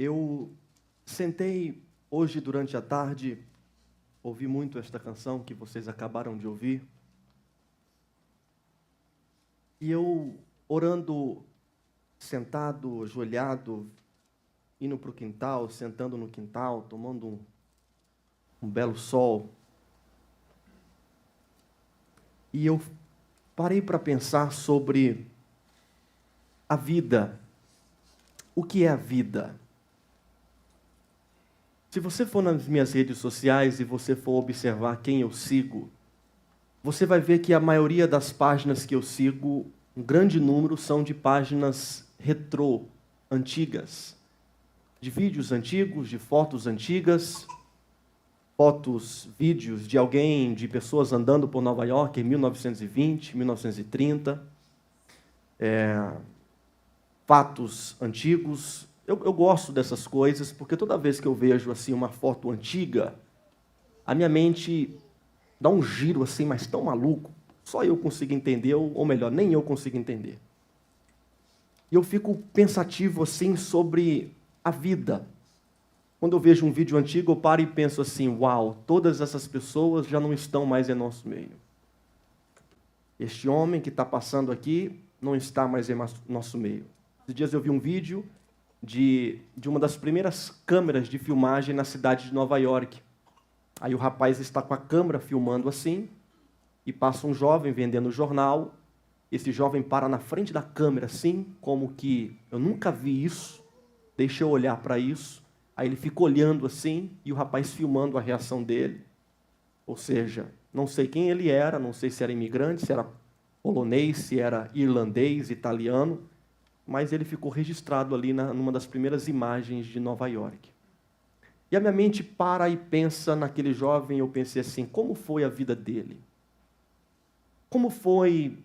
Eu sentei hoje durante a tarde, ouvi muito esta canção que vocês acabaram de ouvir, e eu orando, sentado, ajoelhado, indo para o quintal, sentando no quintal, tomando um belo sol, e eu parei para pensar sobre a vida. O que é a vida? Se você for nas minhas redes sociais e você for observar quem eu sigo, você vai ver que a maioria das páginas que eu sigo, um grande número, são de páginas retrô, antigas. De vídeos antigos, de fotos antigas, fotos, vídeos de alguém, de pessoas andando por Nova York em 1920, 1930. Fatos antigos. Eu gosto dessas coisas, porque toda vez que eu vejo assim uma foto antiga, a minha mente dá um giro assim, mas tão maluco, só eu consigo entender, ou melhor, nem eu consigo entender. E eu fico pensativo assim sobre a vida. Quando eu vejo um vídeo antigo, eu paro e penso assim, uau, todas essas pessoas já não estão mais em nosso meio. Este homem que está passando aqui não está mais em nosso meio. Esses dias eu vi um vídeo de uma das primeiras câmeras de filmagem na cidade de Nova York. Aí o rapaz está com a câmera filmando assim, e passa um jovem vendendo jornal. Esse jovem para na frente da câmera assim, como que eu nunca vi isso, deixa eu olhar para isso. Aí ele fica olhando assim, e o rapaz filmando a reação dele. Ou seja, não sei quem ele era, não sei se era imigrante, se era polonês, se era irlandês, italiano, mas ele ficou registrado ali numa das primeiras imagens de Nova York. E a minha mente para e pensa naquele jovem, eu pensei assim, como foi a vida dele? Como foi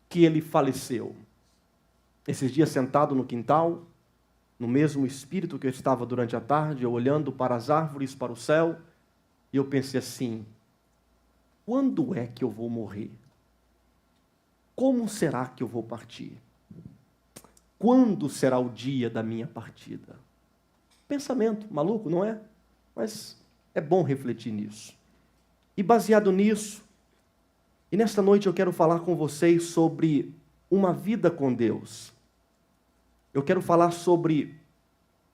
que ele faleceu? Esses dias sentado no quintal, no mesmo espírito que eu estava durante a tarde, eu olhando para as árvores, para o céu, e eu pensei assim, quando é que eu vou morrer? Como será que eu vou partir? Quando será o dia da minha partida? Pensamento maluco, não é? Mas é bom refletir nisso. E baseado nisso, e nesta noite eu quero falar com vocês sobre uma vida com Deus. Eu quero falar sobre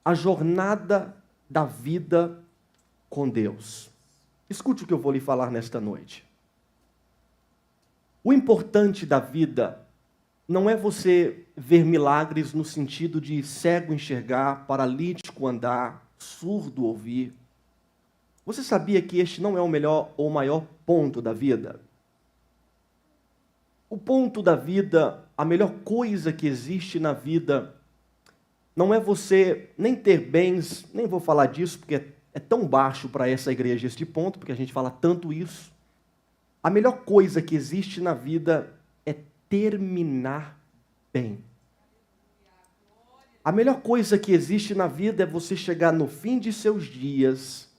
a jornada da vida com Deus. Escute o que eu vou lhe falar nesta noite. O importante da vida não é você ver milagres no sentido de cego enxergar, paralítico andar, surdo ouvir. Você sabia que este não é o melhor ou maior ponto da vida? O ponto da vida, a melhor coisa que existe na vida, não é você nem ter bens, nem vou falar disso porque é tão baixo para essa igreja este ponto, porque a gente fala tanto isso. A melhor coisa que existe na vida é terminar bem. A melhor coisa que existe na vida é você chegar no fim de seus dias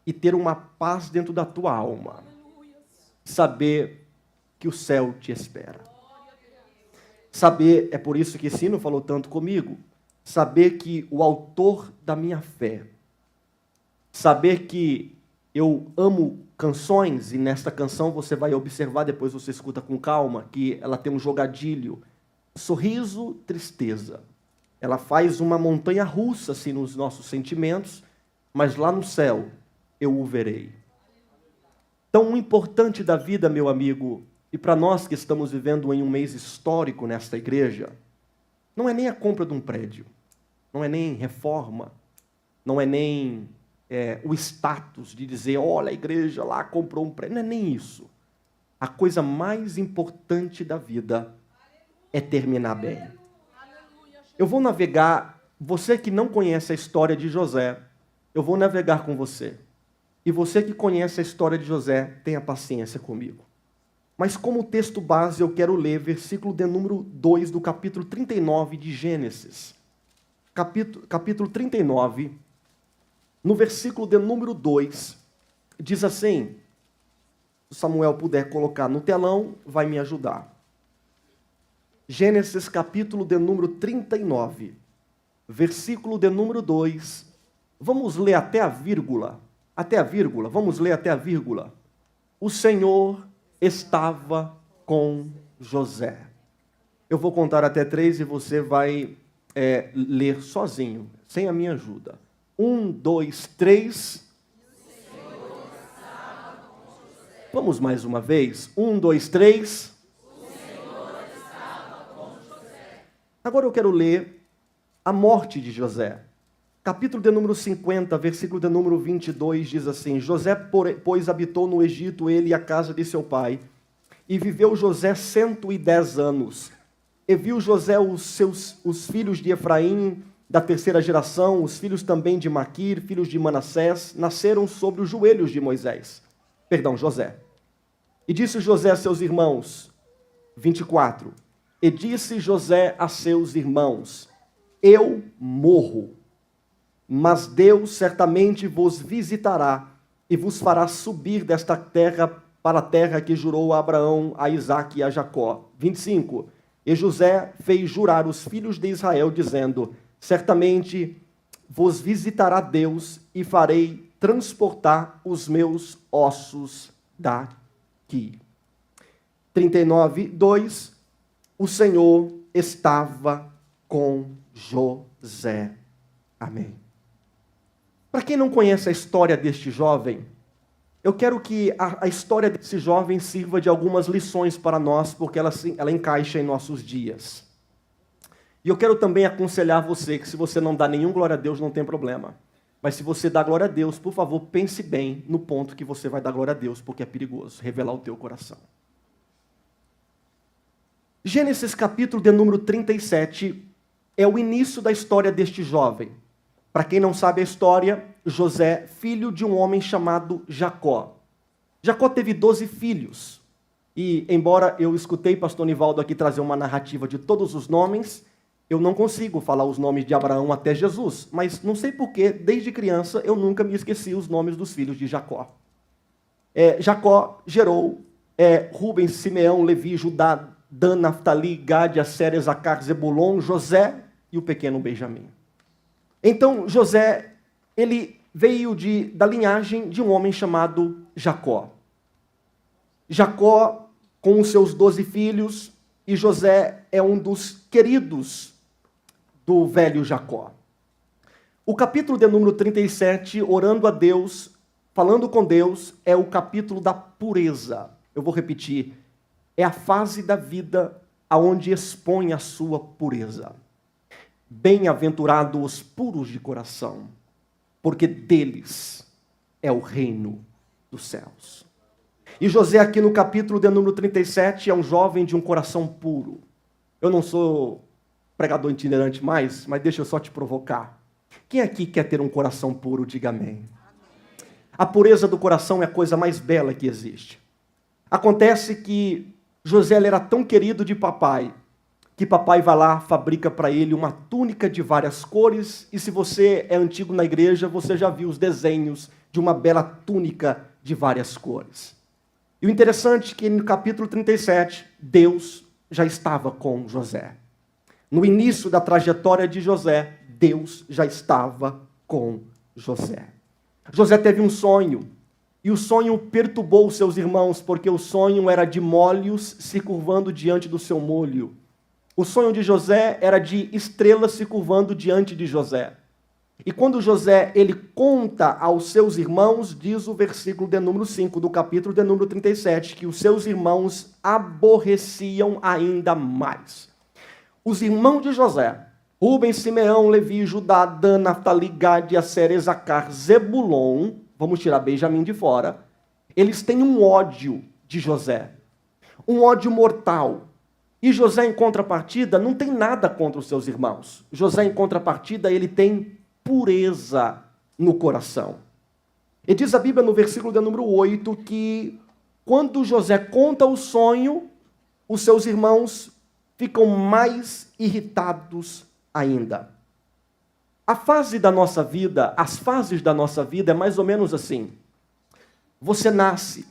e ter uma paz dentro da tua alma. Saber que o céu te espera. Saber, é por isso que esse hino falou tanto comigo, saber que o autor da minha fé, saber que eu amo canções, e nesta canção você vai observar, depois você escuta com calma, que ela tem um jogadilho, sorriso, tristeza. Ela faz uma montanha russa assim, nos nossos sentimentos, mas lá no céu eu o verei. Então, o importante da vida, meu amigo, e para nós que estamos vivendo em um mês histórico nesta igreja, não é nem a compra de um prédio, não é nem reforma, não é nem o status de dizer, olha, a igreja lá comprou um prédio, não é nem isso. A coisa mais importante da vida é terminar bem. Eu vou navegar, você que não conhece a história de José, eu vou navegar com você. E você que conhece a história de José, tenha paciência comigo. Mas como texto base, eu quero ler versículo de número 2 do capítulo 39 de Gênesis. Capítulo 39, no versículo de número 2, diz assim, se Samuel puder colocar no telão, vai me ajudar. Gênesis capítulo de número 39, versículo de número 2. Vamos ler até a vírgula. Até a vírgula, vamos ler até a vírgula. O Senhor estava com José. Eu vou contar até 3 e você vai ler sozinho, sem a minha ajuda. 1, 2, 3. Vamos mais uma vez. 1, 2, 3. Agora eu quero ler a morte de José. Capítulo de número 50, versículo de número 22, diz assim: José, pois, habitou no Egito, ele e a casa de seu pai, e viveu José 110 anos. E viu José os filhos de Efraim, da terceira geração, os filhos também de Maquir, filhos de Manassés, nasceram sobre os joelhos de José. E disse José a seus irmãos, 24, e disse José a seus irmãos, eu morro, mas Deus certamente vos visitará e vos fará subir desta terra para a terra que jurou a Abraão, a Isaque e a Jacó. 25, e José fez jurar os filhos de Israel, dizendo, certamente vos visitará Deus e farei transportar os meus ossos daqui. 39, 2, o Senhor estava com José. Amém. Para quem não conhece a história deste jovem, eu quero que a história desse jovem sirva de algumas lições para nós, porque ela encaixa em nossos dias. E eu quero também aconselhar você que se você não dá nenhum glória a Deus, não tem problema. Mas se você dá glória a Deus, por favor, pense bem no ponto que você vai dar glória a Deus, porque é perigoso revelar o teu coração. Gênesis capítulo de número 37 é o início da história deste jovem. Para quem não sabe a história, José, filho de um homem chamado Jacó. Jacó teve 12 filhos. E, embora eu escutei pastor Nivaldo aqui trazer uma narrativa de todos os nomes, eu não consigo falar os nomes de Abraão até Jesus. Mas não sei porquê, desde criança, eu nunca me esqueci os nomes dos filhos de Jacó. Jacó gerou Rubens, Simeão, Levi, Judá, Dan, Naftali, Gade, Asser, Esacar, Zebulon, José e o pequeno Benjamim. Então, José, ele veio da linhagem de um homem chamado Jacó. Jacó, com os seus 12 filhos, e José é um dos queridos do velho Jacó. O capítulo de número 37, orando a Deus, falando com Deus, é o capítulo da pureza. Eu vou repetir, é a fase da vida aonde expõe a sua pureza. Bem-aventurados os puros de coração, porque deles é o reino dos céus. E José aqui no capítulo de número 37 é um jovem de um coração puro. Eu não sou pregador itinerante mais, mas deixa eu só te provocar. Quem aqui quer ter um coração puro, diga amém. A pureza do coração é a coisa mais bela que existe. Acontece que José era tão querido de papai, que papai vai lá, fabrica para ele uma túnica de várias cores, e se você é antigo na igreja, você já viu os desenhos de uma bela túnica de várias cores. E o interessante é que no capítulo 37, Deus já estava com José. No início da trajetória de José, Deus já estava com José. José teve um sonho, e o sonho perturbou os seus irmãos, porque o sonho era de molhos se curvando diante do seu molho. O sonho de José era de estrelas se curvando diante de José. E quando José ele conta aos seus irmãos, diz o versículo de número 5 do capítulo de número 37, que os seus irmãos aborreciam ainda mais. Os irmãos de José, Rubens, Simeão, Levi, Judá, Dan, Naftali, Gade, Asser, Esacar, Zebulon, vamos tirar Benjamim de fora, eles têm um ódio de José, um ódio mortal. E José, em contrapartida, não tem nada contra os seus irmãos. José, em contrapartida, ele tem pureza no coração. E diz a Bíblia no versículo de número 8 que quando José conta o sonho, os seus irmãos ficam mais irritados ainda. A fase da nossa vida, as fases da nossa vida é mais ou menos assim. Você nasce,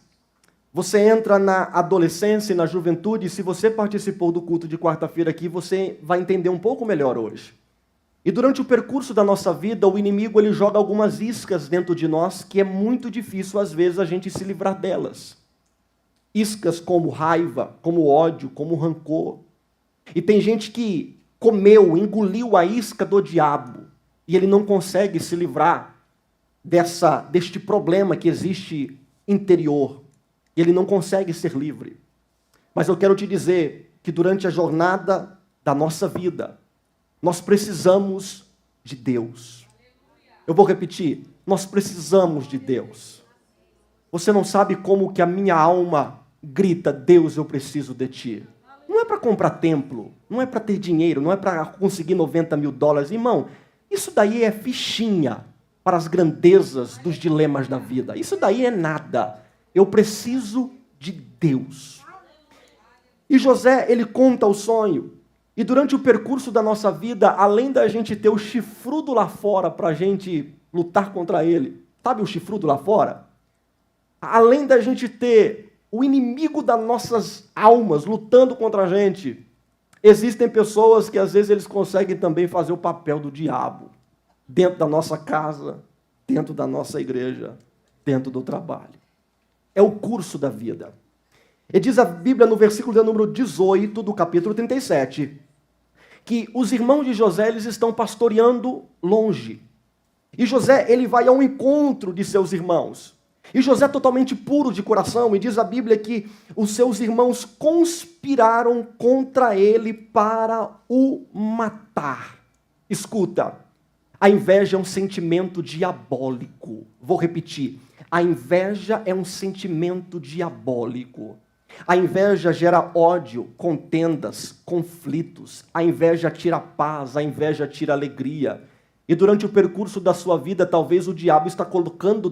você entra na adolescência e na juventude, e se você participou do culto de quarta-feira aqui, você vai entender um pouco melhor hoje. E durante o percurso da nossa vida, o inimigo ele joga algumas iscas dentro de nós que é muito difícil, às vezes, a gente se livrar delas. Iscas como raiva, como ódio, como rancor. E tem gente que comeu, engoliu a isca do diabo e ele não consegue se livrar deste problema que existe interior. Ele não consegue ser livre. Mas eu quero te dizer que durante a jornada da nossa vida, nós precisamos de Deus. Eu vou repetir, nós precisamos de Deus. Você não sabe como que a minha alma grita, Deus, eu preciso de Ti. Não é para comprar templo, não é para ter dinheiro, não é para conseguir 90 mil dólares. Irmão, isso daí é fichinha para as grandezas dos dilemas da vida. Isso daí é nada. Eu preciso de Deus. E José, ele conta o sonho. E durante o percurso da nossa vida, além da gente ter o chifrudo lá fora para a gente lutar contra ele, sabe o chifrudo lá fora? Além da gente ter o inimigo das nossas almas lutando contra a gente, existem pessoas que às vezes eles conseguem também fazer o papel do diabo dentro da nossa casa, dentro da nossa igreja, dentro do trabalho. É o curso da vida. E diz a Bíblia no versículo de número 18 do capítulo 37, que os irmãos de José eles estão pastoreando longe. E José ele vai ao encontro de seus irmãos. E José é totalmente puro de coração, e diz a Bíblia que os seus irmãos conspiraram contra ele para o matar. Escuta, a inveja é um sentimento diabólico. Vou repetir, a inveja é um sentimento diabólico. A inveja gera ódio, contendas, conflitos. A inveja tira paz, a inveja tira alegria. E durante o percurso da sua vida, talvez o diabo está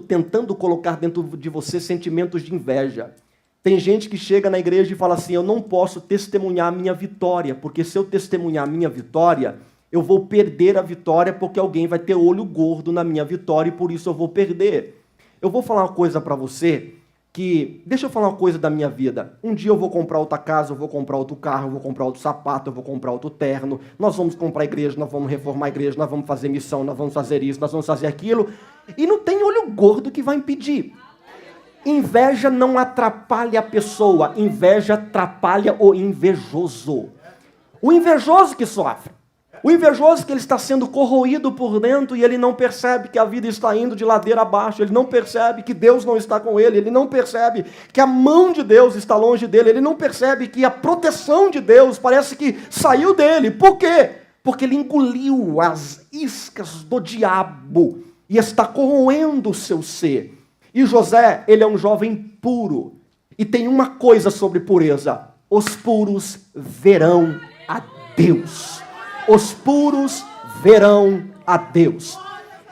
tentando colocar dentro de você sentimentos de inveja. Tem gente que chega na igreja e fala assim, eu não posso testemunhar a minha vitória, porque se eu testemunhar a minha vitória, eu vou perder a vitória, porque alguém vai ter olho gordo na minha vitória e por isso eu vou perder. Eu vou falar uma coisa para você, deixa eu falar uma coisa da minha vida. Um dia eu vou comprar outra casa, eu vou comprar outro carro, eu vou comprar outro sapato, eu vou comprar outro terno. Nós vamos comprar a igreja, nós vamos reformar a igreja, nós vamos fazer missão, nós vamos fazer isso, nós vamos fazer aquilo. E não tem olho gordo que vai impedir. Inveja não atrapalha a pessoa, inveja atrapalha o invejoso. O invejoso que sofre. O invejoso que ele está sendo corroído por dentro e ele não percebe que a vida está indo de ladeira abaixo, ele não percebe que Deus não está com ele, ele não percebe que a mão de Deus está longe dele, ele não percebe que a proteção de Deus parece que saiu dele. Por quê? Porque ele engoliu as iscas do diabo e está corroendo o seu ser. E José, ele é um jovem puro. E tem uma coisa sobre pureza: os puros verão a Deus. Os puros verão a Deus.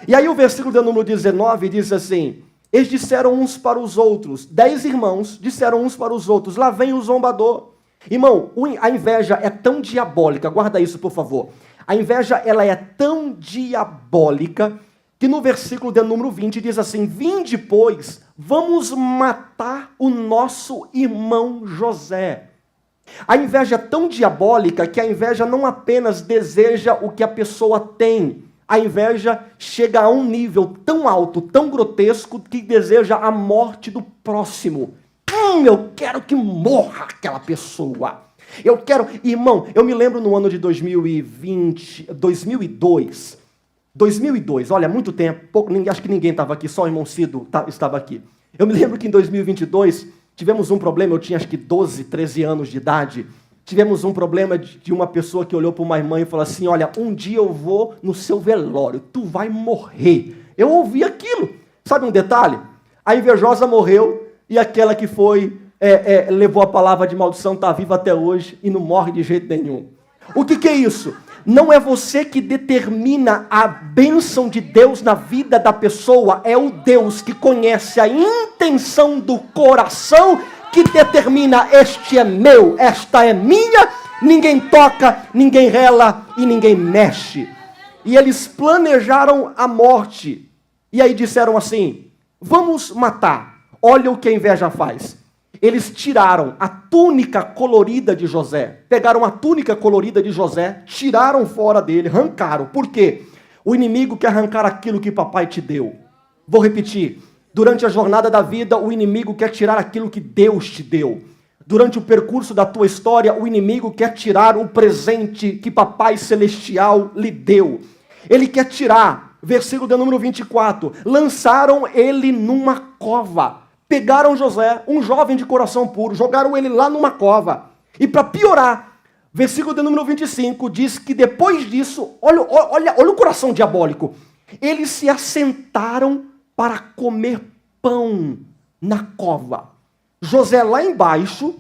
E aí o versículo de número 19 diz assim, eles disseram uns para os outros, 10 irmãos disseram uns para os outros, lá vem o zombador. Irmão, a inveja é tão diabólica, guarda isso por favor. A inveja ela é tão diabólica que no versículo de número 20 diz assim, vinde pois, vamos matar o nosso irmão José. A inveja é tão diabólica que a inveja não apenas deseja o que a pessoa tem. A inveja chega a um nível tão alto, tão grotesco, que deseja a morte do próximo. Eu quero que morra aquela pessoa. Eu quero... Irmão, eu me lembro no ano de 2002, olha, muito tempo, acho que ninguém estava aqui, só o irmão Cido estava aqui. Eu me lembro que em 2022... tivemos um problema, eu tinha acho que 12, 13 anos de idade. Tivemos um problema de uma pessoa que olhou para uma irmã e falou assim, olha, um dia eu vou no seu velório, tu vai morrer. Eu ouvi aquilo. Sabe um detalhe? A invejosa morreu e aquela que levou a palavra de maldição está viva até hoje e não morre de jeito nenhum. O que é isso? Não é você que determina a bênção de Deus na vida da pessoa, é o Deus que conhece a intenção do coração que determina, este é meu, esta é minha, ninguém toca, ninguém rela e ninguém mexe. E eles planejaram a morte, e aí disseram assim, vamos matar, olha o que a inveja faz. eles tiraram a túnica colorida de José. Pegaram a túnica colorida de José, tiraram fora dele, arrancaram. Por quê? O inimigo quer arrancar aquilo que papai te deu. Vou repetir. Durante a jornada da vida, o inimigo quer tirar aquilo que Deus te deu. Durante o percurso da tua história, o inimigo quer tirar o presente que papai celestial lhe deu. Ele quer tirar, versículo de número 24, lançaram ele numa cova. Pegaram José, um jovem de coração puro, jogaram ele lá numa cova. E para piorar, versículo de número 25 diz que depois disso, olha o coração diabólico, eles se assentaram para comer pão na cova. José lá embaixo,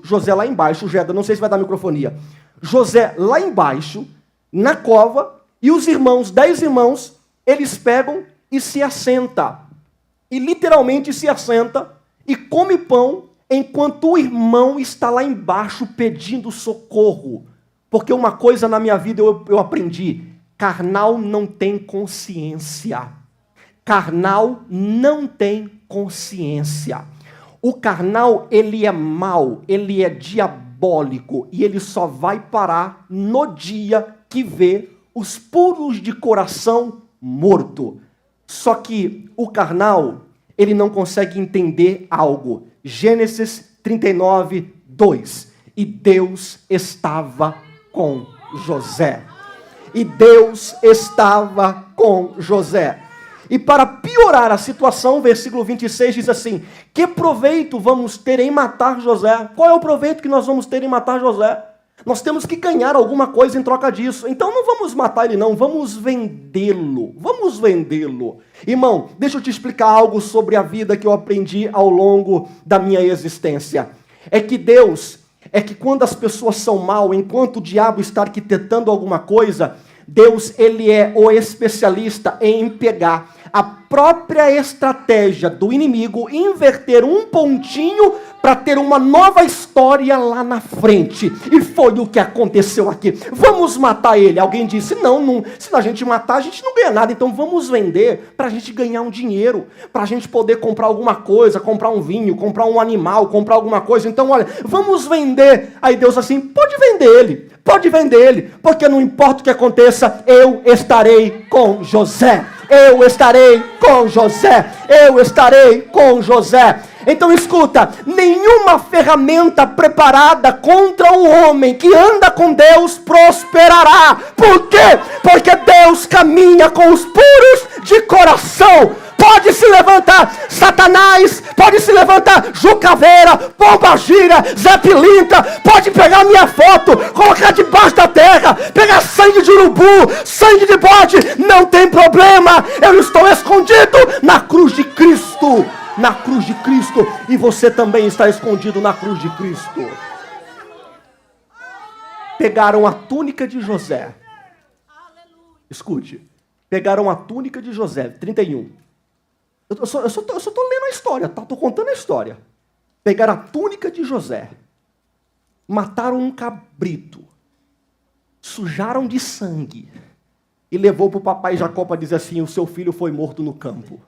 Geda, não sei se vai dar microfonia. José lá embaixo, na cova, e os irmãos, 10 irmãos, eles pegam e se assenta. E literalmente se assenta e come pão enquanto o irmão está lá embaixo pedindo socorro. Porque uma coisa na minha vida eu aprendi, carnal não tem consciência. Carnal não tem consciência. O carnal, ele é mau, ele é diabólico e ele só vai parar no dia que vê os puros de coração morto. Só que o carnal, ele não consegue entender algo. Gênesis 39, 2. E Deus estava com José. E Deus estava com José. E para piorar a situação, versículo 26 diz assim, que proveito vamos ter em matar José? Qual é o proveito que nós vamos ter em matar José? Nós temos que ganhar alguma coisa em troca disso. Então não vamos matar ele não, vamos vendê-lo. Vamos vendê-lo. Irmão, deixa eu te explicar algo sobre a vida que eu aprendi ao longo da minha existência. É que quando as pessoas são mal, enquanto o diabo está arquitetando alguma coisa, Deus, ele é o especialista em pegar a própria estratégia do inimigo, inverter um pontinho para ter uma nova história lá na frente. E foi o que aconteceu aqui. Vamos matar ele. Alguém disse, não, se a gente matar, a gente não ganha nada. Então vamos vender para a gente ganhar um dinheiro, para a gente poder comprar alguma coisa, comprar um vinho, comprar um animal, comprar alguma coisa. Então, olha, vamos vender. Aí Deus assim, pode vender ele, porque não importa o que aconteça, eu estarei com José. Eu estarei com José. Eu estarei com José. Então escuta, nenhuma ferramenta preparada contra o homem que anda com Deus prosperará. Por quê? Porque Deus caminha com os puros de coração. Pode se levantar Satanás, pode se levantar Jucaveira, Pombagira, Zé Pilintra, pode pegar minha foto, colocar debaixo da terra, pegar sangue de urubu, sangue de bode, não tem problema, eu estou escondido na cruz de Cristo, e você também está escondido na cruz de Cristo. Pegaram a túnica de José, escute, pegaram a túnica de José, 31, eu só estou lendo a história, tá? Estou contando a história. Pegaram a túnica de José, mataram um cabrito, sujaram de sangue e levou para o papai Jacó para dizer assim, o seu filho foi morto no campo.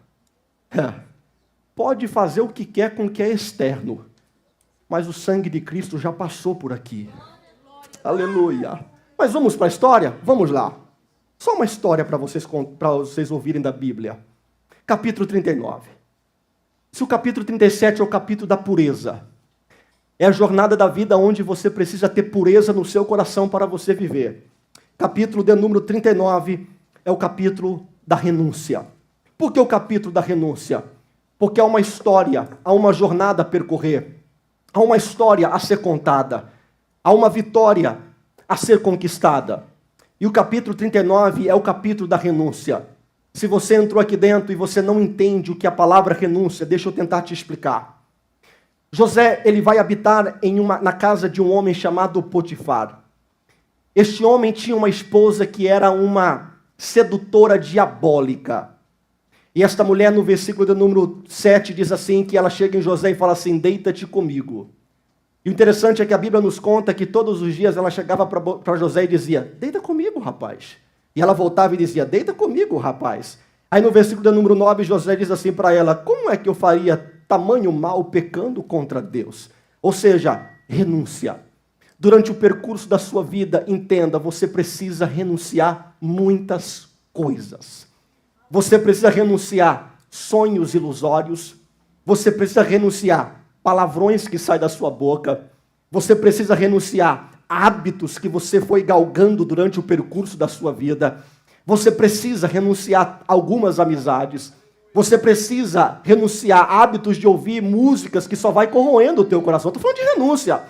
Pode fazer o que quer com o que é externo, mas o sangue de Cristo já passou por aqui. Aleluia. Mas vamos para a história? Vamos lá. Só uma história para vocês ouvirem da Bíblia. Capítulo 39. Se o capítulo 37 é o capítulo da pureza, é a jornada da vida onde você precisa ter pureza no seu coração para você viver. Capítulo de número 39 é o capítulo da renúncia. Por que o capítulo da renúncia? Porque há uma história, há uma jornada a percorrer, há uma história a ser contada, há uma vitória a ser conquistada. E o capítulo 39 é o capítulo da renúncia. Se você entrou aqui dentro e você não entende o que é a palavra renúncia, deixa eu tentar te explicar. José, ele vai habitar na casa de um homem chamado Potifar. Este homem tinha uma esposa que era uma sedutora diabólica. E esta mulher, no versículo de número 7, diz assim, que ela chega em José e fala assim, deita-te comigo. E o interessante é que a Bíblia nos conta que todos os dias ela chegava para José e dizia, deita comigo, rapaz. E ela voltava e dizia, deita comigo, rapaz. Aí no versículo de número 9, José diz assim para ela, como é que eu faria tamanho mal pecando contra Deus? Ou seja, renúncia. Durante o percurso da sua vida, entenda, você precisa renunciar muitas coisas. Você precisa renunciar sonhos ilusórios. Você precisa renunciar palavrões que saem da sua boca. Você precisa renunciar hábitos que você foi galgando durante o percurso da sua vida. Você precisa renunciar algumas amizades. Você precisa renunciar hábitos de ouvir músicas que só vai corroendo o teu coração. Estou falando de renúncia.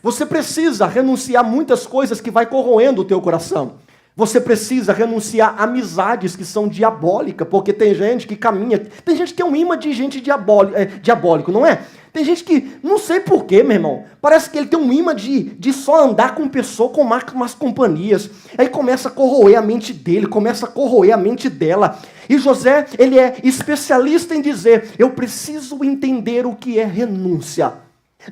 Você precisa renunciar muitas coisas que vai corroendo o teu coração. Você precisa renunciar a amizades que são diabólicas, porque tem gente que caminha, tem gente que é um imã de gente diabólico, não é? Tem gente que, não sei porquê, meu irmão, parece que ele tem um imã de só andar com pessoa, com más companhias. Aí começa a corroer a mente dele, começa a corroer a mente dela. E José, ele é especialista em dizer, eu preciso entender o que é renúncia.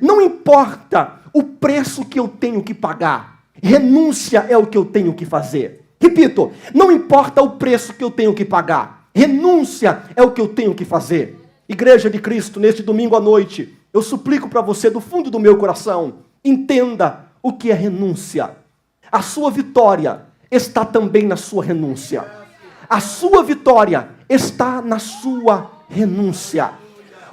Não importa o preço que eu tenho que pagar, renúncia é o que eu tenho que fazer. Repito, não importa o preço que eu tenho que pagar, renúncia é o que eu tenho que fazer. Igreja de Cristo, neste domingo à noite, eu suplico para você do fundo do meu coração, entenda o que é renúncia. A sua vitória está também na sua renúncia. A sua vitória está na sua renúncia.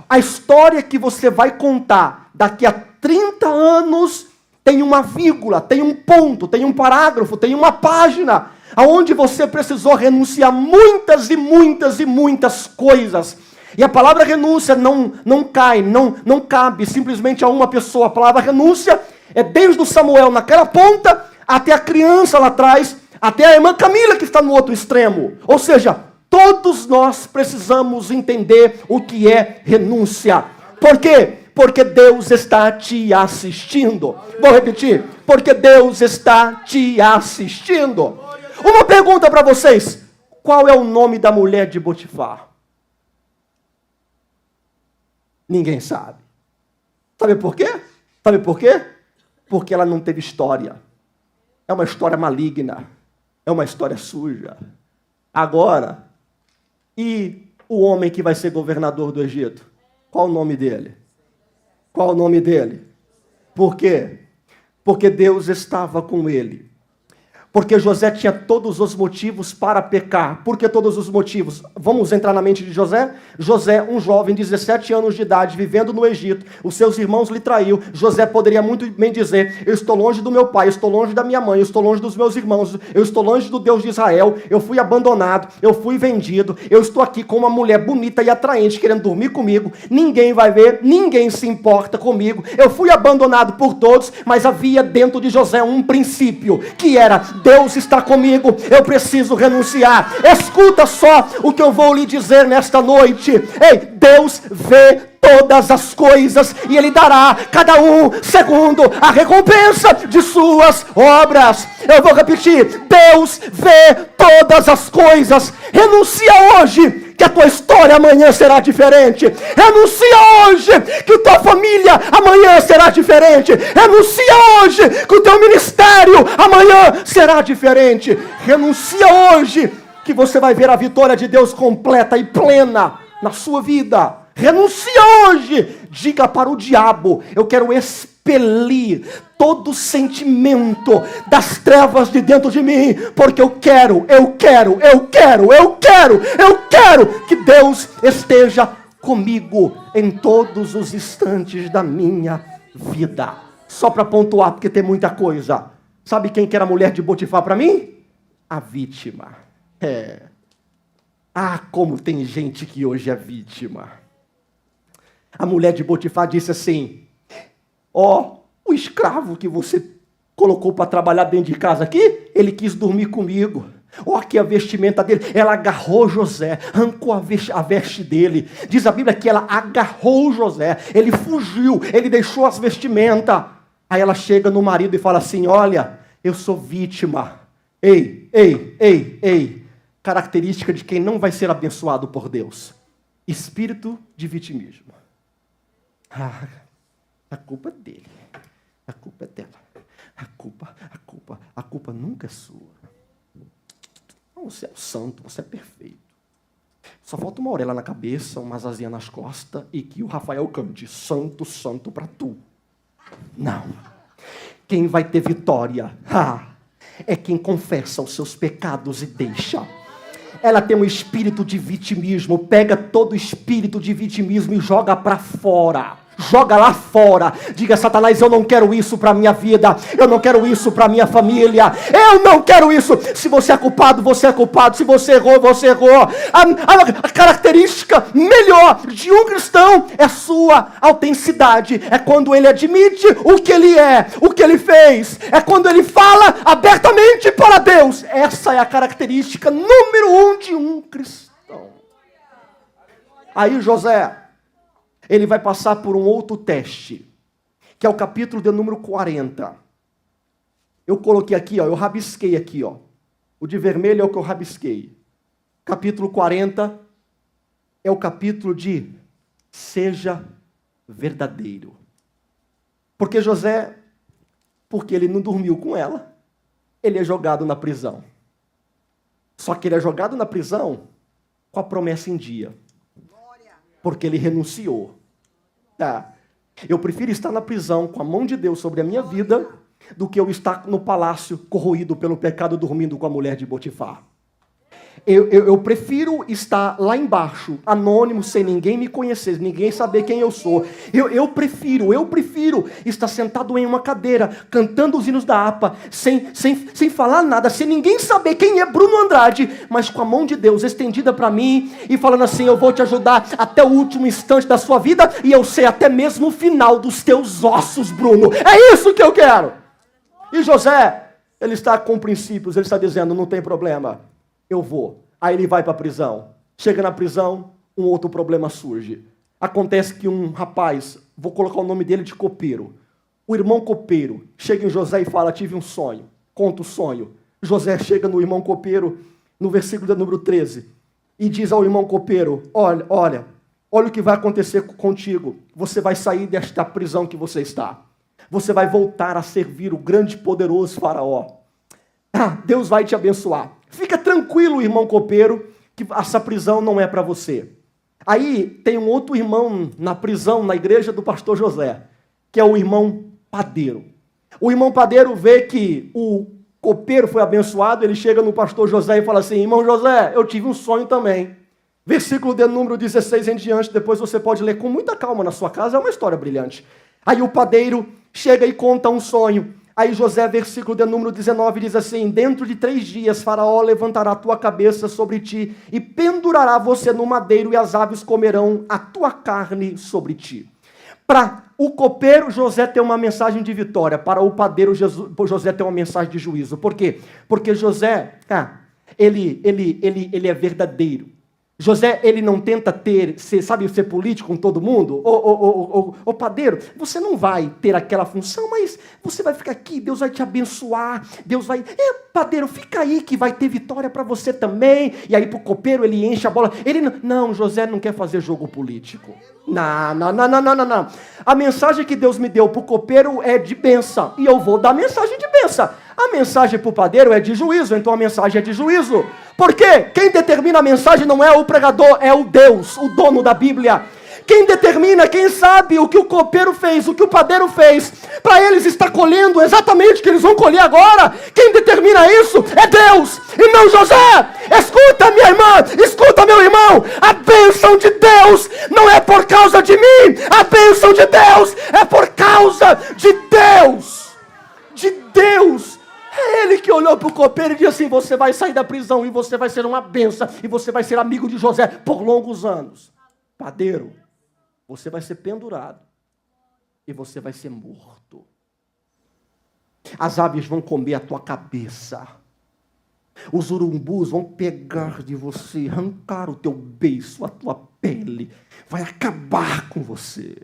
A história que você vai contar daqui a 30 anos tem uma vírgula, tem um ponto, tem um parágrafo, tem uma página, aonde você precisou renunciar muitas e muitas e muitas coisas. E a palavra renúncia não cabe simplesmente a uma pessoa. A palavra renúncia é desde o Samuel naquela ponta, até a criança lá atrás, até a irmã Camila que está no outro extremo. Ou seja, todos nós precisamos entender o que é renúncia. Por quê? Porque Deus está te assistindo. Vou repetir. Porque Deus está te assistindo. Uma pergunta para vocês. Qual é o nome da mulher de Potifar? Ninguém sabe. Sabe por quê? Sabe por quê? Porque ela não teve história. É uma história maligna. É uma história suja. Agora, e o homem que vai ser governador do Egito? Qual o nome dele? Qual o nome dele? Por quê? Porque Deus estava com ele. Porque José tinha todos os motivos para pecar. Por que todos os motivos? Vamos entrar na mente de José? José, um jovem de 17 anos de idade, vivendo no Egito. Os seus irmãos lhe traiu. José poderia muito bem dizer, eu estou longe do meu pai, eu estou longe da minha mãe, eu estou longe dos meus irmãos, eu estou longe do Deus de Israel, eu fui abandonado, eu fui vendido, eu estou aqui com uma mulher bonita e atraente, querendo dormir comigo, ninguém vai ver, ninguém se importa comigo, eu fui abandonado por todos, mas havia dentro de José um princípio, que era, Deus está comigo, eu preciso renunciar. Escuta só o que eu vou lhe dizer nesta noite. Ei, Deus vê todas as coisas e Ele dará cada um segundo a recompensa de suas obras. Eu vou repetir, Deus vê todas as coisas. Renuncia hoje, que a tua história amanhã será diferente. Renuncia hoje, que a tua família amanhã será diferente. Renuncia hoje, que o teu ministério amanhã será diferente. Renuncia hoje, que você vai ver a vitória de Deus completa e plena na sua vida. Renuncia hoje. Diga para o diabo, eu quero expelir todo sentimento das trevas de dentro de mim, porque eu quero que Deus esteja comigo em todos os instantes da minha vida. Só para pontuar, porque tem muita coisa. Sabe quem que era a mulher de Potifar para mim? A vítima. Ah, como tem gente que hoje é vítima. A mulher de Potifar disse assim, ó, o escravo que você colocou para trabalhar dentro de casa aqui, ele quis dormir comigo. Ó, aqui a vestimenta dele. Ela agarrou José, arrancou a veste dele. Diz a Bíblia que ela agarrou José, ele fugiu, ele deixou as vestimentas. Aí ela chega no marido e fala assim, olha, eu sou vítima. Ei. Característica de quem não vai ser abençoado por Deus. Espírito de vitimismo. A culpa é dele. A culpa é dela. A culpa nunca é sua. Você é o santo, você é perfeito. Só falta uma orelha na cabeça, umas asinhas nas costas e que o Rafael cante, santo, santo pra tu. Não. Quem vai ter vitória é quem confessa os seus pecados e deixa. Ela tem um espírito de vitimismo. Pega todo o espírito de vitimismo e joga para fora. Joga lá fora. Diga: Satanás, eu não quero isso para a minha vida. Eu não quero isso para a minha família. Eu não quero isso. Se você é culpado, você é culpado. Se você errou, você errou. A característica melhor de um cristão é sua autenticidade. É quando ele admite o que ele é, o que ele fez. É quando ele fala abertamente para Deus. Essa é a característica número 1 de um cristão. Aí José, ele vai passar por um outro teste, que é o capítulo de número 40. Eu coloquei aqui, eu rabisquei aqui, O de vermelho é o que eu rabisquei. Capítulo 40 é o capítulo de seja verdadeiro. Porque José, porque ele não dormiu com ela, ele é jogado na prisão. Só que ele é jogado na prisão com a promessa em dia. Porque ele renunciou. Eu prefiro estar na prisão com a mão de Deus sobre a minha vida do que eu estar no palácio corroído pelo pecado, dormindo com a mulher de Potifar. Eu prefiro estar lá embaixo, anônimo, sem ninguém me conhecer, ninguém saber quem eu sou. Eu prefiro estar sentado em uma cadeira, cantando os hinos da APA, sem falar nada, sem ninguém saber quem é Bruno Andrade, mas com a mão de Deus estendida para mim e falando assim: eu vou te ajudar até o último instante da sua vida e eu sei até mesmo o final dos teus ossos, Bruno. É isso que eu quero. E José, ele está com princípios, ele está dizendo: não tem problema. Eu vou. Aí ele vai para a prisão. Chega na prisão, um outro problema surge. Acontece que um rapaz, vou colocar o nome dele de copeiro. O irmão copeiro chega em José e fala: tive um sonho. Conta o sonho. José chega no irmão copeiro, no versículo de número 13, e diz ao irmão copeiro: olha o que vai acontecer contigo. Você vai sair desta prisão que você está. Você vai voltar a servir o grande e poderoso Faraó. Deus vai te abençoar. Fica tranquilo, irmão copeiro, que essa prisão não é para você. Aí tem um outro irmão na prisão, na igreja do pastor José, que é o irmão padeiro. O irmão padeiro vê que o copeiro foi abençoado, ele chega no pastor José e fala assim: irmão José, eu tive um sonho também. Versículo de número 16 em diante, depois você pode ler com muita calma na sua casa, é uma história brilhante. Aí o padeiro chega e conta um sonho. Aí José, versículo de número 19, diz assim: dentro de 3 dias Faraó levantará a tua cabeça sobre ti e pendurará você no madeiro e as aves comerão a tua carne sobre ti. Para o copeiro, José tem uma mensagem de vitória. Para o padeiro, José tem uma mensagem de juízo. Por quê? Porque José, ele é verdadeiro. José, ele não tenta ser político com todo mundo. Ô padeiro, você não vai ter aquela função, mas você vai ficar aqui, Deus vai te abençoar, Deus vai... padeiro, fica aí que vai ter vitória para você também. E aí pro copeiro ele enche a bola. Não, José não quer fazer jogo político. Não. A mensagem que Deus me deu pro copeiro é de bênção. E eu vou dar mensagem de bênção. A mensagem para o padeiro é de juízo, então a mensagem é de juízo. Por quê? Quem determina a mensagem não é o pregador, é o Deus, o dono da Bíblia. Quem determina, quem sabe o que o copeiro fez, o que o padeiro fez, para eles está colhendo exatamente o que eles vão colher agora. Quem determina isso é Deus, e não José. Escuta, minha irmã, escuta, meu irmão, a bênção de Deus não é por causa de mim, a bênção de Deus é por causa de Deus. De Deus. É ele que olhou para o copeiro e disse assim: você vai sair da prisão e você vai ser uma bênção e você vai ser amigo de José por longos anos. Padeiro, você vai ser pendurado e você vai ser morto. As aves vão comer a tua cabeça. Os urubus vão pegar de você, arrancar o teu beiço, a tua pele, vai acabar com você.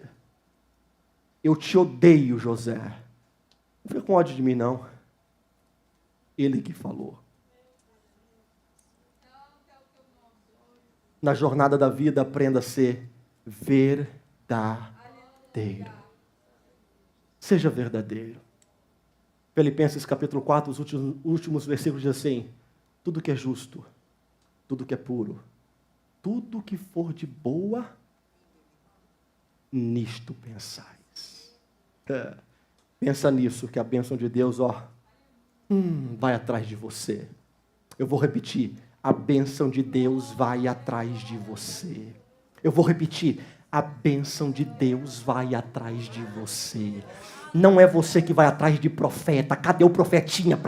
Eu te odeio, José. Não fica com ódio de mim, não. Ele que falou. Na jornada da vida, aprenda a ser verdadeiro. Seja verdadeiro. Filipenses capítulo 4, os últimos versículos diz assim: tudo que é justo, tudo que é puro, tudo que for de boa, nisto pensais. Pensa nisso, que a bênção de Deus, vai atrás de você. Eu vou repetir, a bênção de Deus vai atrás de você. Eu vou repetir, a bênção de Deus vai atrás de você. Não é você que vai atrás de profeta. Cadê o profetinha?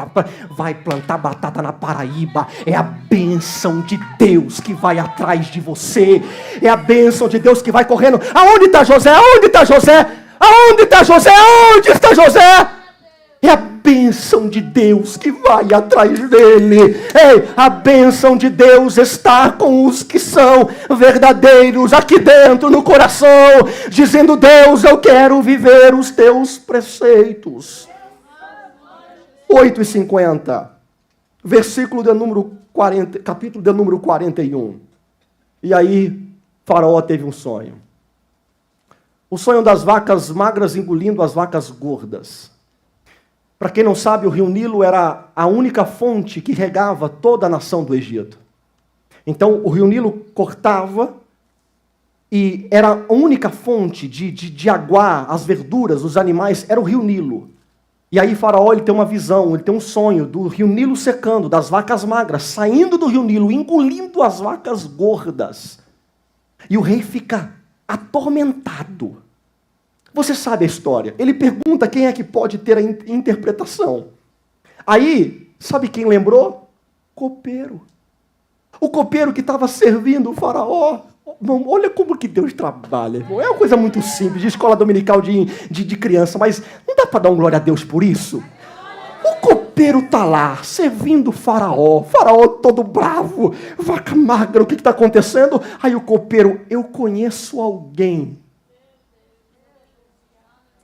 Vai plantar batata na Paraíba. É a bênção de Deus que vai atrás de você. É a bênção de Deus que vai correndo. Aonde está José? Aonde está José? Aonde está José? Aonde está José? É a bênção de Deus que vai atrás dele. Ei, a bênção de Deus está com os que são verdadeiros aqui dentro no coração, dizendo: Deus, eu quero viver os teus preceitos. 8:50, versículo de número 40, capítulo de número 41. E aí, Faraó teve um sonho. O sonho das vacas magras engolindo as vacas gordas. Para quem não sabe, o rio Nilo era a única fonte que regava toda a nação do Egito. Então, o rio Nilo cortava e era a única fonte de aguar as verduras, os animais, era o rio Nilo. E aí Faraó ele tem uma visão, ele tem um sonho do rio Nilo secando, das vacas magras, saindo do rio Nilo, engolindo as vacas gordas. E o rei fica atormentado. Você sabe a história. Ele pergunta quem é que pode ter a interpretação. Aí, sabe quem lembrou? Copeiro. O copeiro que estava servindo o Faraó. Irmão, olha como que Deus trabalha, irmão. É uma coisa muito simples, de escola dominical de criança, mas não dá para dar um glória a Deus por isso? O copeiro está lá, servindo o Faraó. Faraó todo bravo, vaca magra, o que está acontecendo? Aí o copeiro: eu conheço alguém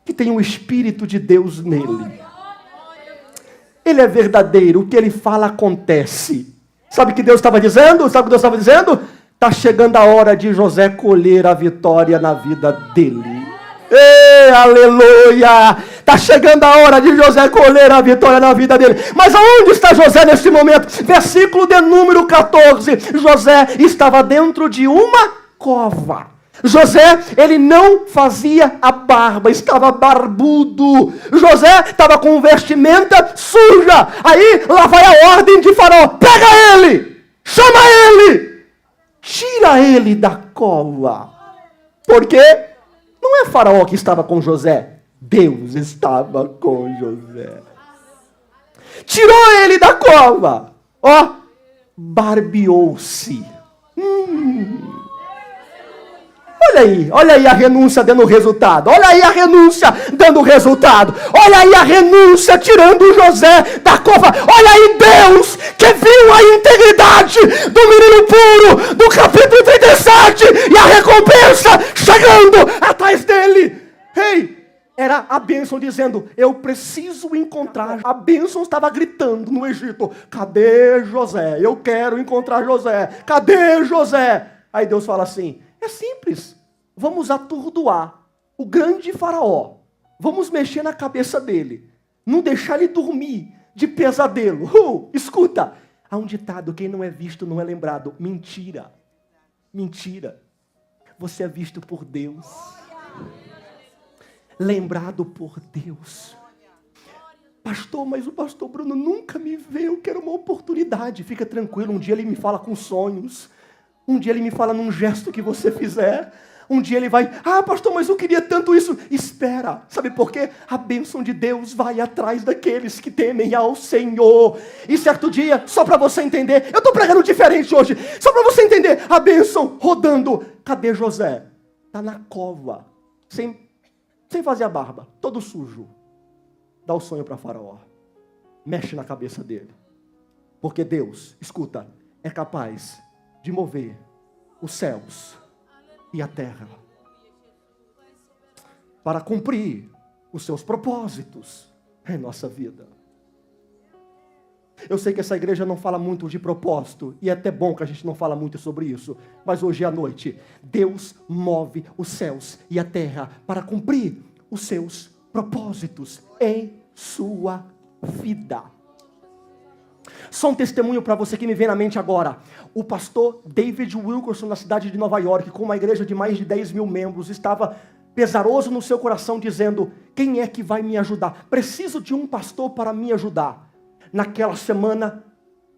que tem o Espírito de Deus nele. Ele é verdadeiro, o que ele fala acontece. Sabe o que Deus estava dizendo? Sabe o que Deus estava dizendo? Está chegando a hora de José colher a vitória na vida dele. Ei, aleluia! Está chegando a hora de José colher a vitória na vida dele. Mas aonde está José nesse momento? Versículo de número 14. José estava dentro de uma cova. José, ele não fazia a barba, estava barbudo. José estava com vestimenta suja. Aí, lá vai a ordem de Faraó: pega ele, chama ele, tira ele da cova. Por quê? Não é Faraó que estava com José, Deus estava com José. Tirou ele da cova, barbeou-se. Olha aí a renúncia dando resultado. Olha aí a renúncia dando resultado. Olha aí a renúncia tirando José da cova. Olha aí Deus que viu a integridade do menino puro do capítulo 37 e a recompensa chegando atrás dele. Ei, era a bênção dizendo: eu preciso encontrar. A bênção estava gritando no Egito: cadê José? Eu quero encontrar José. Cadê José? Aí Deus fala assim: é simples. Vamos atordoar o grande Faraó. Vamos mexer na cabeça dele. Não deixar ele dormir de pesadelo. Escuta. Há um ditado: quem não é visto não é lembrado. Mentira. Mentira. Você é visto por Deus. Lembrado por Deus. Pastor, mas o pastor Bruno nunca me vê. Eu quero uma oportunidade. Fica tranquilo. Um dia ele me fala com sonhos. Um dia ele me fala num gesto que você fizer. Um dia ele vai: pastor, mas eu queria tanto isso. Espera, sabe por quê? A bênção de Deus vai atrás daqueles que temem ao Senhor. E certo dia, só para você entender, eu estou pregando diferente hoje, só para você entender, a bênção rodando. Cadê José? Está na cova, sem fazer a barba, todo sujo. Dá o sonho para Faraó. Mexe na cabeça dele. Porque Deus, escuta, é capaz de mover os céus e a terra para cumprir os seus propósitos em nossa vida. Eu sei que essa igreja não fala muito de propósito, e é até bom que a gente não fala muito sobre isso, mas hoje à noite, Deus move os céus e a terra para cumprir os seus propósitos em sua vida. Só um testemunho para você que me vem na mente agora. O pastor David Wilkerson, na cidade de Nova York, com uma igreja de mais de 10 mil membros, estava pesaroso no seu coração, dizendo: quem é que vai me ajudar? Preciso de um pastor para me ajudar. Naquela semana,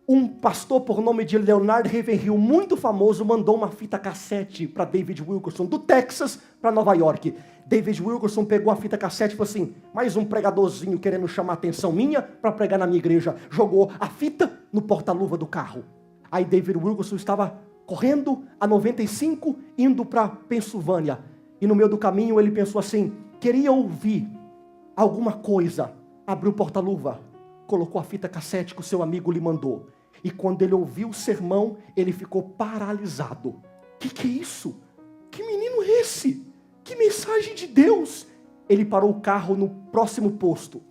um pastor por nome de Leonard Ravenhill, muito famoso, mandou uma fita cassete para David Wilkerson, do Texas para Nova York. David Wilkerson pegou a fita cassete e falou assim: mais um pregadorzinho querendo chamar a atenção minha para pregar na minha igreja. Jogou a fita no porta-luva do carro. Aí David Wilkerson estava correndo a 95, indo para Pensilvânia. E no meio do caminho ele pensou assim: queria ouvir alguma coisa. Abriu o porta-luva, colocou a fita cassete que o seu amigo lhe mandou. E quando ele ouviu o sermão, ele ficou paralisado. Que é isso? Que menino é esse? Que mensagem de Deus? Ele parou o carro no próximo posto,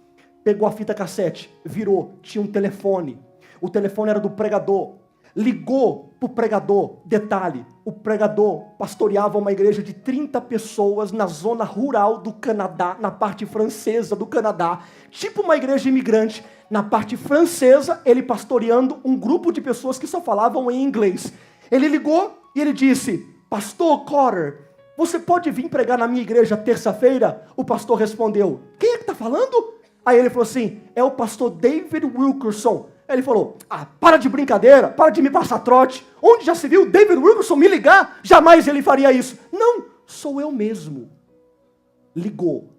pegou a fita cassete, virou, tinha um telefone. O telefone era do pregador. Ligou para o pregador. Detalhe: o pregador pastoreava uma igreja de 30 pessoas na zona rural do Canadá, na parte francesa do Canadá, tipo uma igreja imigrante. Na parte francesa, ele pastoreando um grupo de pessoas que só falavam em inglês. Ele ligou e ele disse: pastor Cotter, você pode vir pregar na minha igreja terça-feira? O pastor respondeu: quem é que está falando? Aí ele falou assim: é o pastor David Wilkerson. Aí ele falou: para de brincadeira, para de me passar trote. Onde já se viu David Wilkerson me ligar? Jamais ele faria isso. Não, sou eu mesmo. Ligou.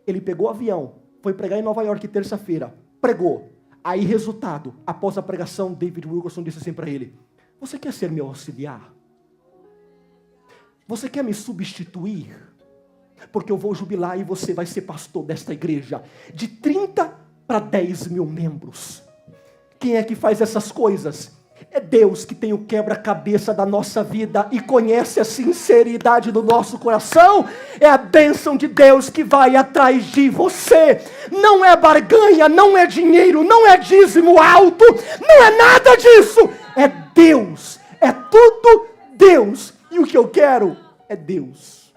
Ele pegou o avião, foi pregar em Nova York terça-feira. Pregou. Aí, resultado, após a pregação, David Wilkerson disse assim para ele: você quer ser meu auxiliar? Você quer me substituir? Porque eu vou jubilar e você vai ser pastor desta igreja de 30 para 10 mil membros. Quem é que faz essas coisas? É Deus que tem o quebra-cabeça da nossa vida e conhece a sinceridade do nosso coração. É a bênção de Deus que vai atrás de você. Não é barganha, não é dinheiro, não é dízimo alto, não é nada disso. É Deus, é tudo Deus. E o que eu quero é Deus.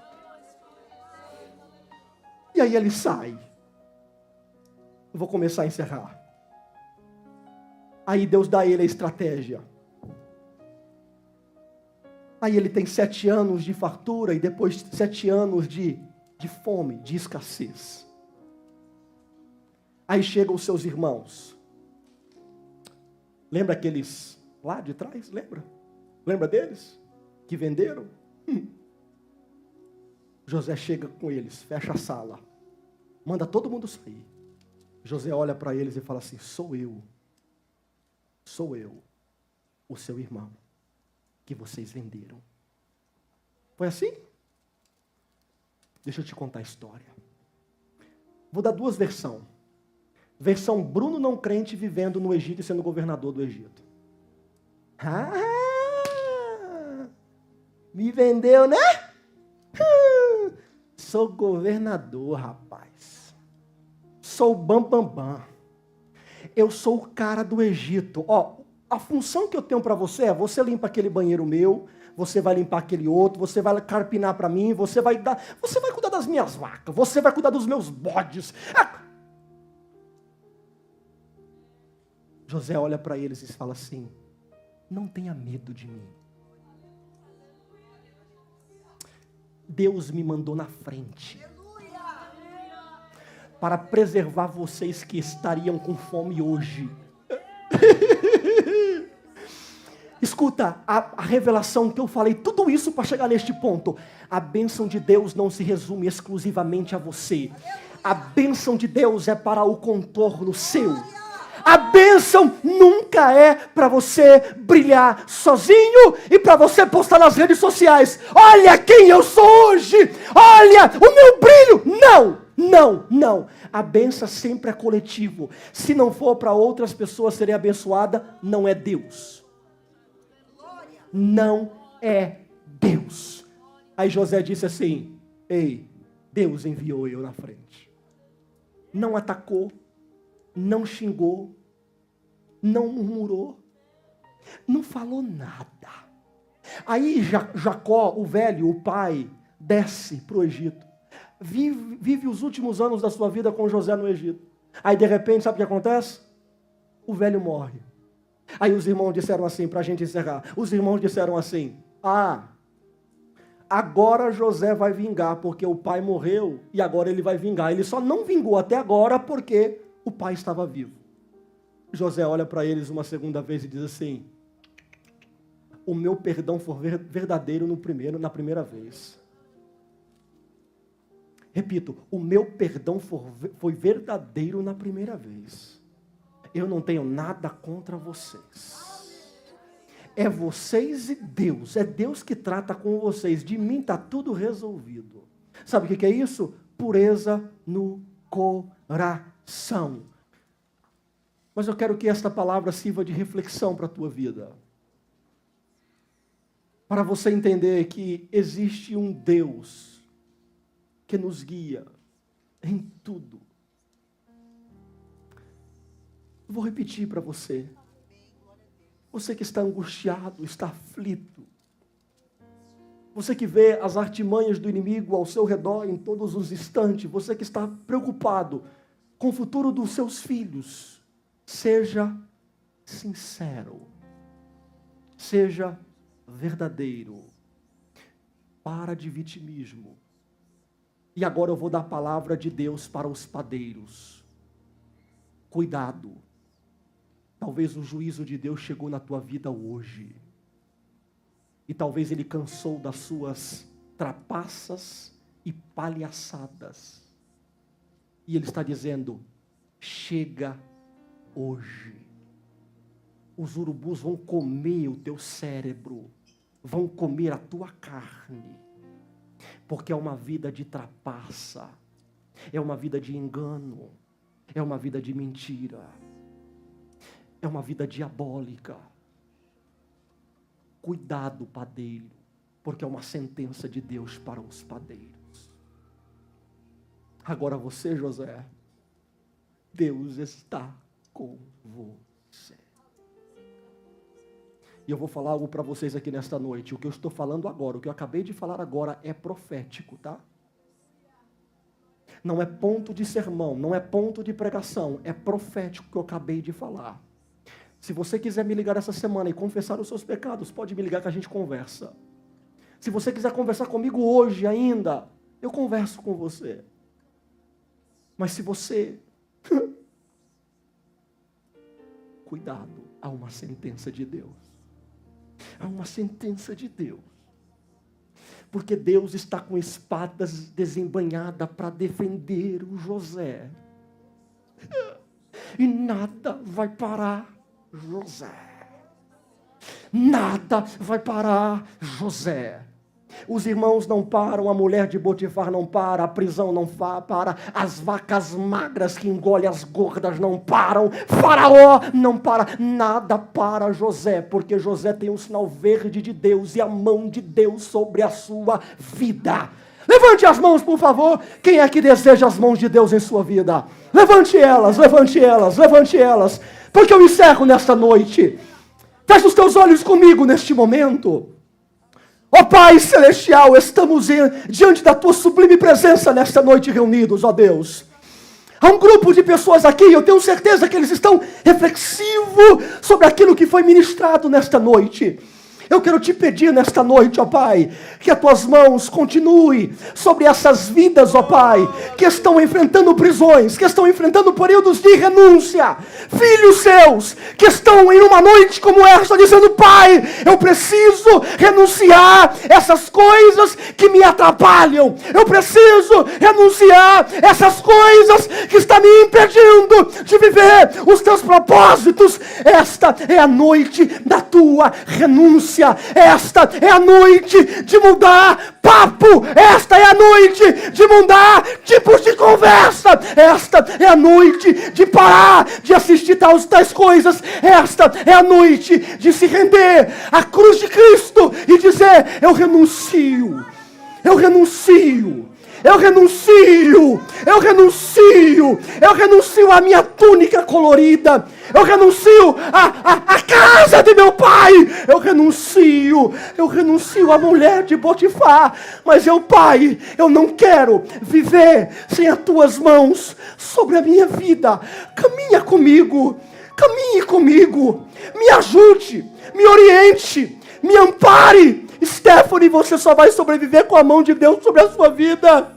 E aí ele sai. Eu vou começar a encerrar. Aí Deus dá a ele a estratégia. Aí ele tem 7 anos de fartura e depois 7 anos de fome, de escassez. Aí chegam os seus irmãos. Lembra aqueles lá de trás? Lembra? Lembra deles? Que venderam? José chega com eles, fecha a sala, manda todo mundo sair. José olha para eles e fala assim: sou eu, o seu irmão, que vocês venderam. Foi assim? Deixa eu te contar a história. Vou dar 2 versões. Versão Bruno não crente vivendo no Egito e sendo governador do Egito. Me vendeu, né? Sou governador, rapaz. Sou o bambambam. Eu sou o cara do Egito. Ó, a função que eu tenho para você é: você limpa aquele banheiro meu, você vai limpar aquele outro, você vai carpinar para mim, você vai cuidar das minhas vacas, você vai cuidar dos meus bodes. José olha para eles e fala assim: não tenha medo de mim. Deus me mandou na frente para preservar vocês que estariam com fome hoje. Escuta, a revelação que eu falei, tudo isso para chegar neste ponto. A bênção de Deus não se resume exclusivamente a você. A bênção de Deus é para o contorno seu. A bênção nunca é para você brilhar sozinho e para você postar nas redes sociais: olha quem eu sou hoje, olha o meu brilho. Não. A bênção sempre é coletivo. Se não for para outras pessoas serem abençoadas, não é Deus. Não é Deus. Aí José disse assim: ei, Deus enviou eu na frente. Não atacou, não xingou, não murmurou, não falou nada. Aí Jacó, o velho, o pai, desce para o Egito. Vive os últimos anos da sua vida com José no Egito. Aí de repente, sabe o que acontece? O velho morre. Aí os irmãos disseram assim, para a gente encerrar. Os irmãos disseram assim: agora José vai vingar, porque o pai morreu e agora ele vai vingar. Ele só não vingou até agora porque o pai estava vivo. José olha para eles uma segunda vez e diz assim: o meu perdão foi verdadeiro na primeira vez. Repito, o meu perdão foi verdadeiro na primeira vez. Eu não tenho nada contra vocês. É vocês e Deus. É Deus que trata com vocês. De mim está tudo resolvido. Sabe o que é isso? Pureza no coração. Mas eu quero que esta palavra sirva de reflexão para a tua vida. Para você entender que existe um Deus que nos guia em tudo. Eu vou repetir para você. Você que está angustiado, está aflito. Você que vê as artimanhas do inimigo ao seu redor em todos os instantes. Você que está preocupado com o futuro dos seus filhos. Seja sincero. Seja verdadeiro. Para de vitimismo. E agora eu vou dar a palavra de Deus para os padeiros. Cuidado. Talvez o juízo de Deus chegou na tua vida hoje. E talvez ele cansou das suas trapaças e palhaçadas. E ele está dizendo: chega hoje. Os urubus vão comer o teu cérebro. Vão comer a tua carne. Porque é uma vida de trapaça. É uma vida de engano. É uma vida de mentira. É uma vida diabólica. Cuidado, padeiro, porque é uma sentença de Deus para os padeiros. Agora você, José, Deus está com você. E eu vou falar algo para vocês aqui nesta noite. O que eu estou falando agora, o que eu acabei de falar agora é profético, tá? Não é ponto de sermão, não é ponto de pregação, é profético que eu acabei de falar. Se você quiser me ligar essa semana e confessar os seus pecados, pode me ligar que a gente conversa. Se você quiser conversar comigo hoje ainda, eu converso com você. Mas se você... Cuidado, há uma sentença de Deus. Há uma sentença de Deus. Porque Deus está com espadas desembainhadas para defender o José. E nada vai parar José. Nada vai parar José. Os irmãos não param, a mulher de Potifar não para, a prisão não para, as vacas magras que engolem as gordas não param, Faraó não para, nada para José, porque José tem um sinal verde de Deus e a mão de Deus sobre a sua vida. Levante as mãos, por favor. Quem é que deseja as mãos de Deus em sua vida? Levante elas, levante elas, levante elas. Porque eu encerro nesta noite. Feche os teus olhos comigo neste momento. Ó Pai Celestial, estamos diante da Tua sublime presença nesta noite reunidos, ó Deus. Há um grupo de pessoas aqui, eu tenho certeza que eles estão reflexivos sobre aquilo que foi ministrado nesta noite. Eu quero te pedir nesta noite, ó Pai, que as tuas mãos continuem sobre essas vidas, ó Pai, que estão enfrentando prisões, que estão enfrentando períodos de renúncia. Filhos seus, que estão em uma noite como esta, dizendo: Pai, eu preciso renunciar essas coisas que me atrapalham. Eu preciso renunciar essas coisas que estão me impedindo de viver os teus propósitos. Esta é a noite da tua renúncia. Esta é a noite de mudar papo. Esta é a noite de mudar tipos de conversa. Esta é a noite de parar de assistir tais coisas. Esta é a noite de se render à cruz de Cristo e dizer: eu renuncio. Eu renuncio. Eu renuncio, eu renuncio, eu renuncio à minha túnica colorida, eu renuncio à casa de meu pai, eu renuncio à mulher de Potifar, mas Pai, eu não quero viver sem as tuas mãos sobre a minha vida. Caminhe comigo, me ajude, me oriente, me ampare Stephanie, você só vai sobreviver com a mão de Deus sobre a sua vida.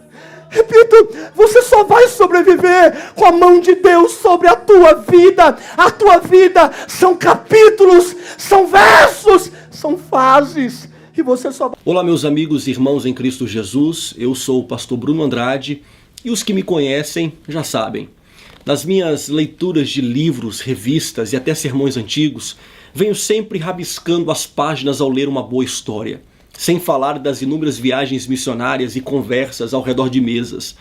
Repito, você só vai sobreviver com a mão de Deus sobre a tua vida. A tua vida são capítulos, são versos, são fases. E você só vai... Olá, meus amigos e irmãos em Cristo Jesus. Eu sou o pastor Bruno Andrade e os que me conhecem já sabem. Nas minhas leituras de livros, revistas e até sermões antigos, venho sempre rabiscando as páginas ao ler uma boa história. Sem falar das inúmeras viagens missionárias e conversas ao redor de mesas.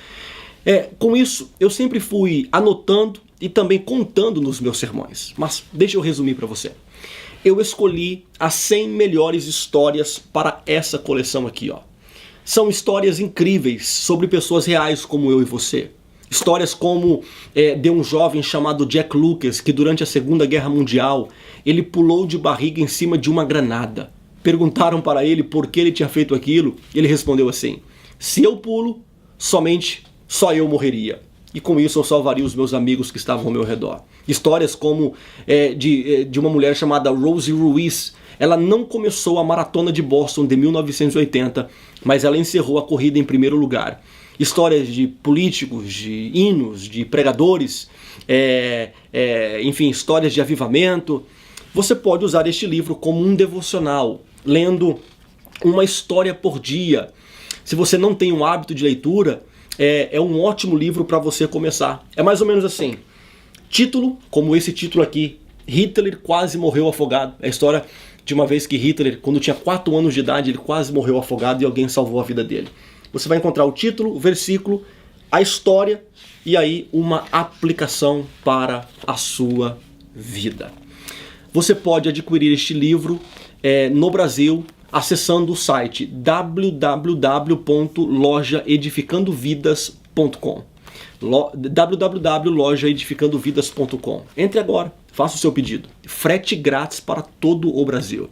Com isso, eu sempre fui anotando e também contando nos meus sermões. Mas deixa eu resumir para você. Eu escolhi as 100 melhores histórias para essa coleção aqui, ó. São histórias incríveis sobre pessoas reais como eu e você. Histórias como de um jovem chamado Jack Lucas, que durante a Segunda Guerra Mundial, ele pulou de barriga em cima de uma granada. Perguntaram para ele por que ele tinha feito aquilo, e ele respondeu assim: se eu pulo, só eu morreria. E com isso eu salvaria os meus amigos que estavam ao meu redor. Histórias como de uma mulher chamada Rosie Ruiz. Ela não começou a maratona de Boston de 1980, mas ela encerrou a corrida em primeiro lugar. Histórias de políticos, de hinos, de pregadores, enfim, histórias de avivamento. Você pode usar este livro como um devocional, lendo uma história por dia. Se você não tem um hábito de leitura, é um ótimo livro para você começar. É mais ou menos assim. Título, como esse título aqui, Hitler quase morreu afogado. É a história de uma vez que Hitler, quando tinha 4 anos de idade, ele quase morreu afogado e alguém salvou a vida dele. Você vai encontrar o título, o versículo, a história e aí uma aplicação para a sua vida. Você pode adquirir este livro no Brasil acessando o site www.lojaedificandovidas.com www.lojaedificandovidas.com. Entre agora, faça o seu pedido. Frete grátis para todo o Brasil.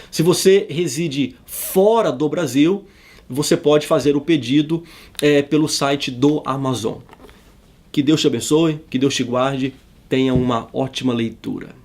Se você reside fora do Brasil, você pode fazer o pedido pelo site do Amazon. Que Deus te abençoe, que Deus te guarde, tenha uma ótima leitura.